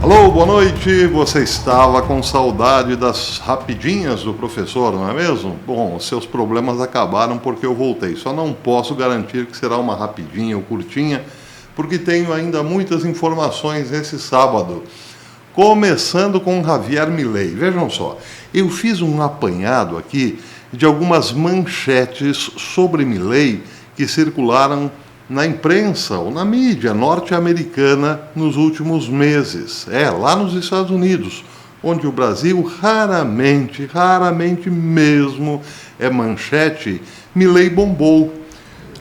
Alô, boa noite. Você estava com saudade das rapidinhas do professor, não é mesmo? Bom, seus problemas acabaram porque eu voltei. Só não posso garantir que será uma rapidinha ou curtinha, porque tenho ainda muitas informações esse sábado. Começando com Javier Milei. Vejam só, eu fiz um apanhado aqui de algumas manchetes sobre Milei que circularam na imprensa ou na mídia norte-americana nos últimos meses. Lá nos Estados Unidos, onde o Brasil raramente mesmo é manchete, Milei bombou.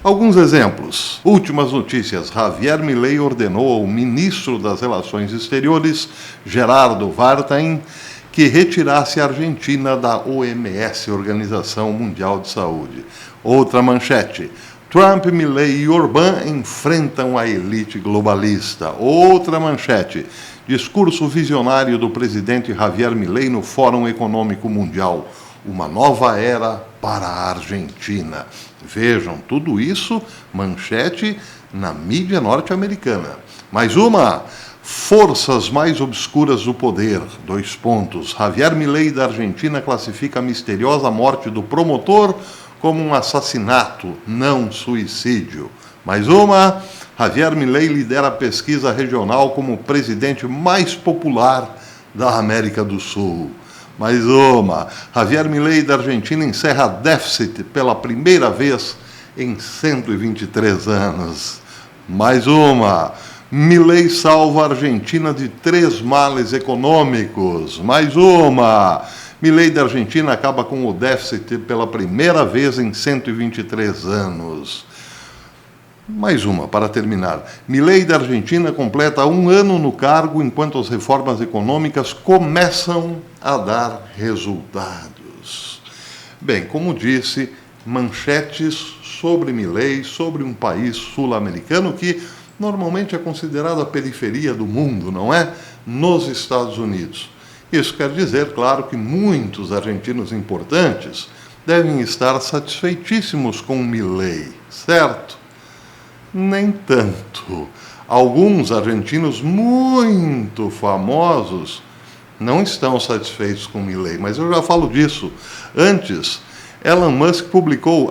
Alguns exemplos. Últimas notícias. Javier Milei ordenou ao ministro das Relações Exteriores, Gerardo Vartain, que retirasse a Argentina da OMS, Organização Mundial de Saúde. Outra manchete. Trump, Milei e Orbán enfrentam a elite globalista. Outra manchete. Discurso visionário do presidente Javier Milei no Fórum Econômico Mundial. Uma nova era para a Argentina. Vejam, tudo isso, manchete na mídia norte-americana. Mais uma. Forças mais obscuras do poder. 2 pontos. Javier Milei da Argentina classifica a misteriosa morte do promotor como um assassinato, não suicídio. Mais uma, Javier Milei lidera a pesquisa regional como o presidente mais popular da América do Sul. Mais uma, Javier Milei da Argentina encerra déficit pela primeira vez em 123 anos. Mais uma, Milei salva a Argentina de 3 males econômicos. Mais uma, Milei da Argentina acaba com o déficit pela primeira vez em 123 anos. Mais uma, para terminar. Milei da Argentina completa 1 ano no cargo enquanto as reformas econômicas começam a dar resultados. Bem, como disse, manchetes sobre Milei, sobre um país sul-americano que normalmente é considerado a periferia do mundo, não é? Nos Estados Unidos. Isso quer dizer, claro, que muitos argentinos importantes devem estar satisfeitíssimos com Milei, certo? Nem tanto. Alguns argentinos muito famosos não estão satisfeitos com Milei, mas eu já falo disso. Antes, Elon Musk publicou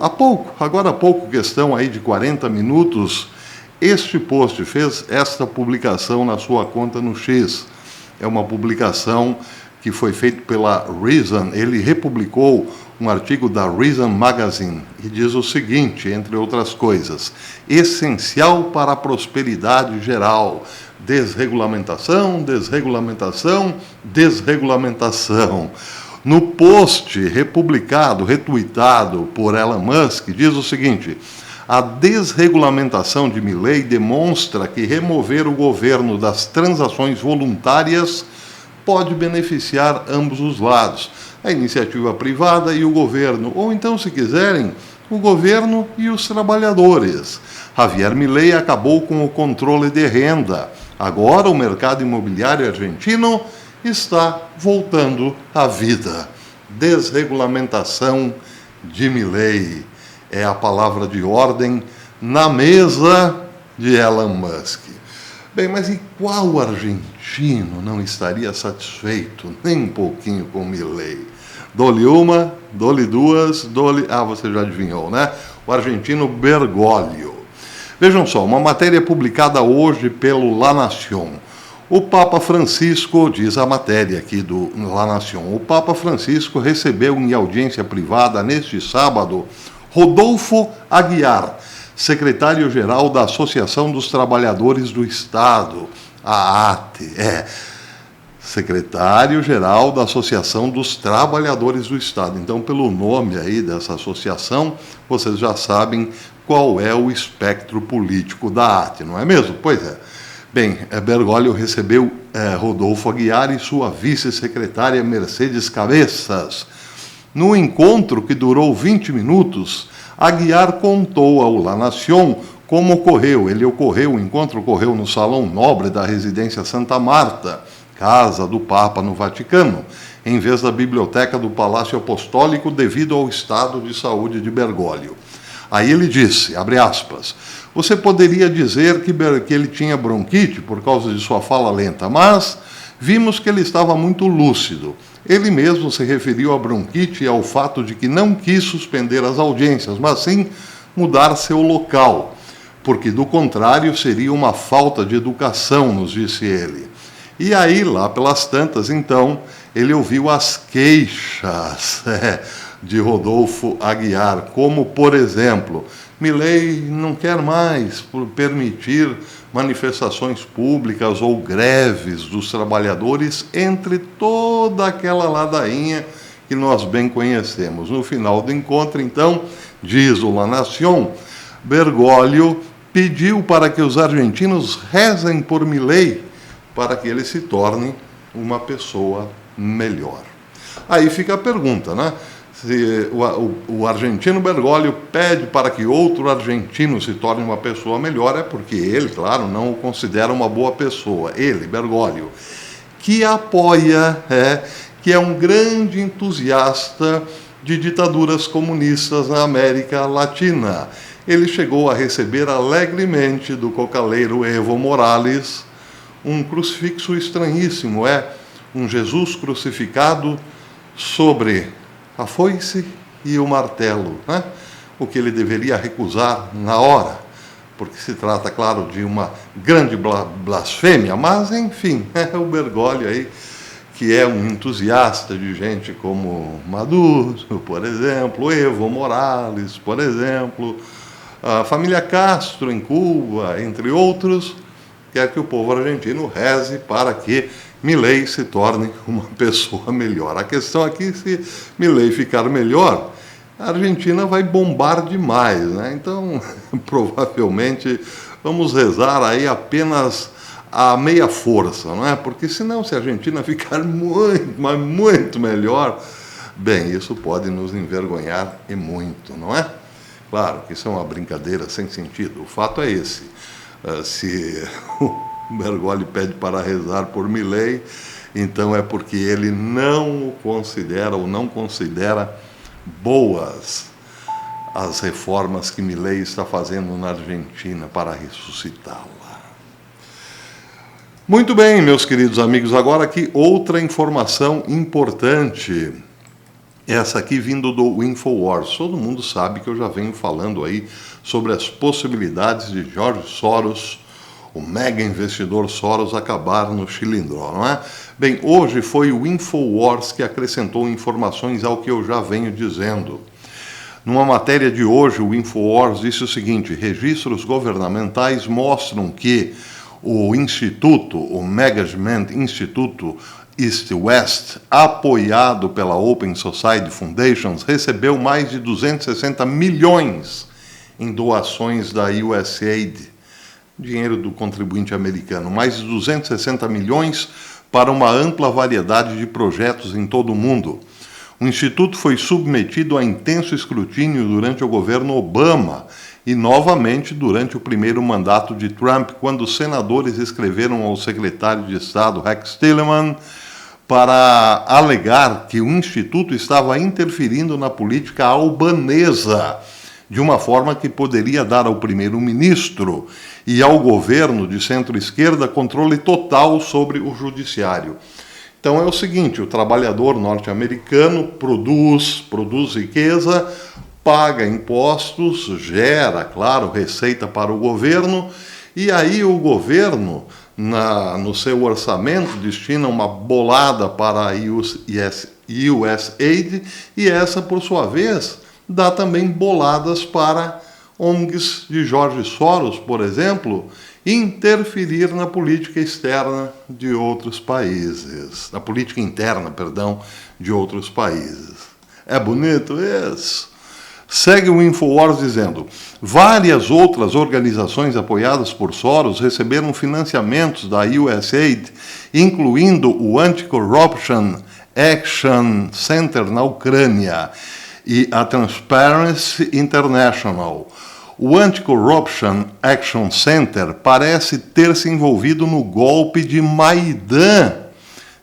agora há pouco, questão aí de 40 minutos, este post, fez esta publicação na sua conta no X. É uma publicação que foi feita pela Reason. Ele republicou um artigo da Reason Magazine e diz o seguinte, entre outras coisas: essencial para a prosperidade geral, desregulamentação, desregulamentação, desregulamentação. No post republicado, retuitado por Elon Musk, diz o seguinte: a desregulamentação de Milei demonstra que remover o governo das transações voluntárias pode beneficiar ambos os lados, a iniciativa privada e o governo, ou então, se quiserem, o governo e os trabalhadores. Javier Milei acabou com o controle de renda. Agora o mercado imobiliário argentino está voltando à vida. Desregulamentação de Milei é a palavra de ordem na mesa de Elon Musk. Bem, mas e qual argentino não estaria satisfeito nem um pouquinho com Milei? Dou-lhe uma, dou-lhe duas, dou-lhe... você já adivinhou, né? O argentino Bergoglio. Vejam só, uma matéria publicada hoje pelo La Nación. O Papa Francisco, diz a matéria aqui do La Nación, o Papa Francisco recebeu em audiência privada neste sábado Rodolfo Aguiar, secretário-geral da Associação dos Trabalhadores do Estado, a ATE, secretário-geral da Associação dos Trabalhadores do Estado. Então, pelo nome aí dessa associação, vocês já sabem qual é o espectro político da ATE, não é mesmo? Pois é. Bem, Bergoglio recebeu Rodolfo Aguiar e sua vice-secretária Mercedes Cabezas. No encontro, que durou 20 minutos, Aguiar contou ao La Nación como ocorreu. O encontro ocorreu no Salão Nobre da Residência Santa Marta, casa do Papa no Vaticano, em vez da biblioteca do Palácio Apostólico, devido ao estado de saúde de Bergoglio. Aí ele disse, abre aspas, você poderia dizer que ele tinha bronquite por causa de sua fala lenta, mas vimos que ele estava muito lúcido. Ele mesmo se referiu à bronquite e ao fato de que não quis suspender as audiências, mas sim mudar seu local, porque do contrário seria uma falta de educação, nos disse ele. E aí, lá pelas tantas, então, ele ouviu as queixas de Rodolfo Aguiar, como, por exemplo, Milei não quer mais permitir manifestações públicas ou greves dos trabalhadores, entre toda aquela ladainha que nós bem conhecemos. No final do encontro, então, diz o La Nación, Bergoglio pediu para que os argentinos rezem por Milei para que ele se torne uma pessoa melhor. Aí fica a pergunta, né? Se o argentino Bergoglio pede para que outro argentino se torne uma pessoa melhor, é porque ele, claro, não o considera uma boa pessoa. Ele, Bergoglio, que apoia, que é um grande entusiasta de ditaduras comunistas na América Latina. Ele chegou a receber alegremente do cocaleiro Evo Morales um crucifixo estranhíssimo, um Jesus crucificado sobre a foice e o martelo, né? O que ele deveria recusar na hora, porque se trata, claro, de uma grande blasfêmia, mas, enfim, é o Bergoglio aí, que é um entusiasta de gente como Maduro, por exemplo, Evo Morales, por exemplo, a família Castro em Cuba, entre outros, quer que o povo argentino reze para que Milei se torne uma pessoa melhor. A questão aqui é se Milei ficar melhor, a Argentina vai bombar demais, né? Então, provavelmente, vamos rezar aí apenas a meia força, não é? Porque senão, se a Argentina ficar muito, mas muito melhor, bem, isso pode nos envergonhar e muito, não é? Claro que isso é uma brincadeira sem sentido. O fato é esse. Se o Bergoglio pede para rezar por Milei, então é porque ele não o considera ou não considera boas as reformas que Milei está fazendo na Argentina para ressuscitá-la. Muito bem, meus queridos amigos, agora aqui outra informação importante. Essa aqui vindo do InfoWars. Todo mundo sabe que eu já venho falando aí sobre as possibilidades de George Soros, o mega investidor Soros, acabar no Chilindró, não é? Bem, hoje foi o InfoWars que acrescentou informações ao que eu já venho dizendo. Numa matéria de hoje, o InfoWars disse o seguinte: registros governamentais mostram que o Instituto, o Management Instituto East-West, apoiado pela Open Society Foundations, recebeu mais de 260 milhões em doações da USAID, dinheiro do contribuinte americano, mais de 260 milhões para uma ampla variedade de projetos em todo o mundo. O Instituto foi submetido a intenso escrutínio durante o governo Obama e, novamente, durante o primeiro mandato de Trump, quando os senadores escreveram ao secretário de Estado, Rex Tillerson, para alegar que o Instituto estava interferindo na política albanesa, de uma forma que poderia dar ao primeiro-ministro e ao governo de centro-esquerda controle total sobre o judiciário. Então é o seguinte: o trabalhador norte-americano produz riqueza, paga impostos, gera, claro, receita para o governo, e aí o governo, no seu orçamento, destina uma bolada para a USAID, e essa, por sua vez, dá também boladas para ONGs de George Soros, por exemplo, interferir na política externa de outros países, na política interna, perdão, de outros países. É bonito isso? Segue o InfoWars dizendo: várias outras organizações apoiadas por Soros receberam financiamentos da USAID, incluindo o Anti-Corruption Action Center na Ucrânia e a Transparency International. O Anti-Corruption Action Center parece ter se envolvido no golpe de Maidan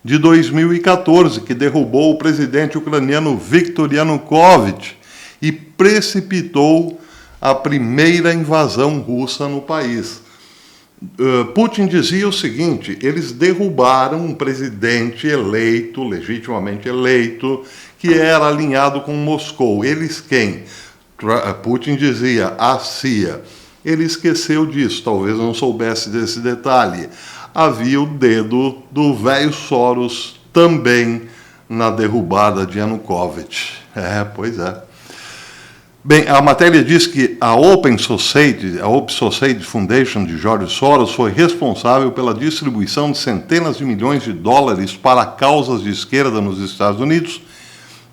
de 2014, que derrubou o presidente ucraniano Viktor Yanukovych e precipitou a primeira invasão russa no país. Putin dizia o seguinte: eles derrubaram um presidente eleito, legitimamente eleito, que era alinhado com Moscou. Eles quem? Putin dizia, a CIA. Ele esqueceu disso, talvez não soubesse desse detalhe. Havia o dedo do velho Soros também na derrubada de Yanukovych. Pois é. Bem, a matéria diz que a Open Society Foundation de George Soros foi responsável pela distribuição de centenas de milhões de dólares para causas de esquerda nos Estados Unidos,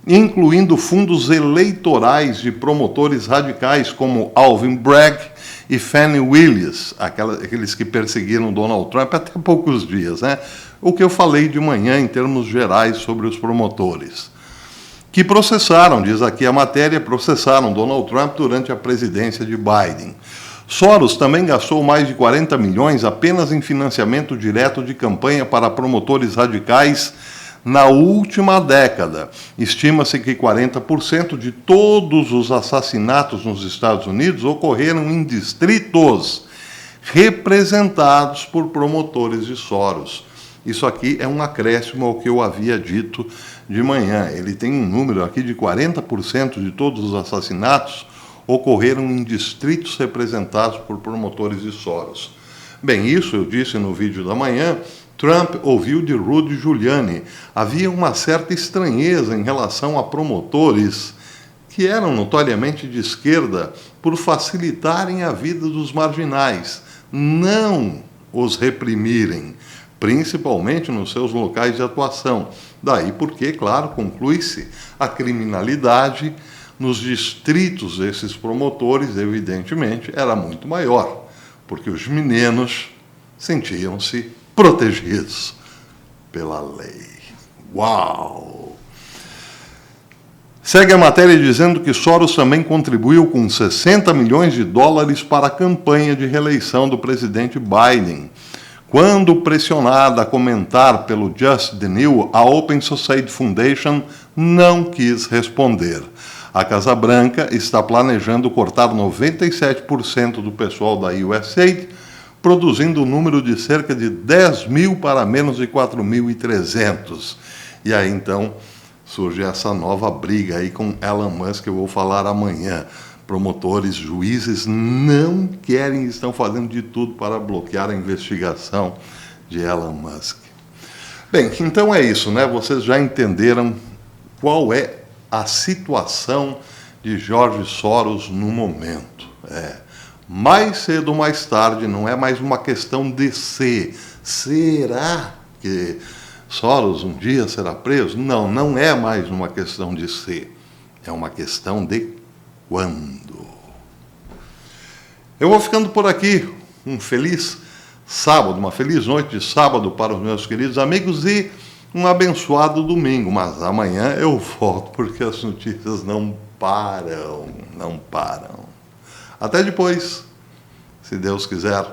incluindo fundos eleitorais de promotores radicais como Alvin Bragg e Fani Willis, aqueles que perseguiram Donald Trump até há poucos dias, né? O que eu falei de manhã em termos gerais sobre os promotores, que processaram, diz aqui a matéria, processaram Donald Trump durante a presidência de Biden. Soros também gastou mais de 40 milhões apenas em financiamento direto de campanha para promotores radicais na última década. Estima-se que 40% de todos os assassinatos nos Estados Unidos ocorreram em distritos representados por promotores de Soros. Isso aqui é um acréscimo ao que eu havia dito de manhã. Ele tem um número aqui de 40% de todos os assassinatos ocorreram em distritos representados por promotores de Soros. Bem, isso eu disse no vídeo da manhã. Trump ouviu de Rudy Giuliani. Havia uma certa estranheza em relação a promotores que eram notoriamente de esquerda por facilitarem a vida dos marginais, não os reprimirem, principalmente nos seus locais de atuação. Daí porque, claro, conclui-se, a criminalidade nos distritos desses promotores, evidentemente, era muito maior, porque os meninos sentiam-se protegidos pela lei. Uau! Segue a matéria dizendo que Soros também contribuiu com 60 milhões de dólares para a campanha de reeleição do presidente Biden. Quando pressionada a comentar pelo Just the New, a Open Society Foundation não quis responder. A Casa Branca está planejando cortar 97% do pessoal da USAID, produzindo um número de cerca de 10 mil para menos de 4.300. E aí, então, surge essa nova briga aí com Elon Musk, que eu vou falar amanhã. Promotores, juízes não querem, estão fazendo de tudo para bloquear a investigação de Elon Musk. Bem, então é isso, né? Vocês já entenderam qual é a situação de George Soros no momento. Mais cedo ou mais tarde, não é mais uma questão de ser. Será que Soros um dia será preso? Não, não é mais uma questão de ser. É uma questão de quando. Eu vou ficando por aqui. Um feliz sábado, uma feliz noite de sábado para os meus queridos amigos e um abençoado domingo. Mas amanhã eu volto porque as notícias não param, não param. Até depois, se Deus quiser.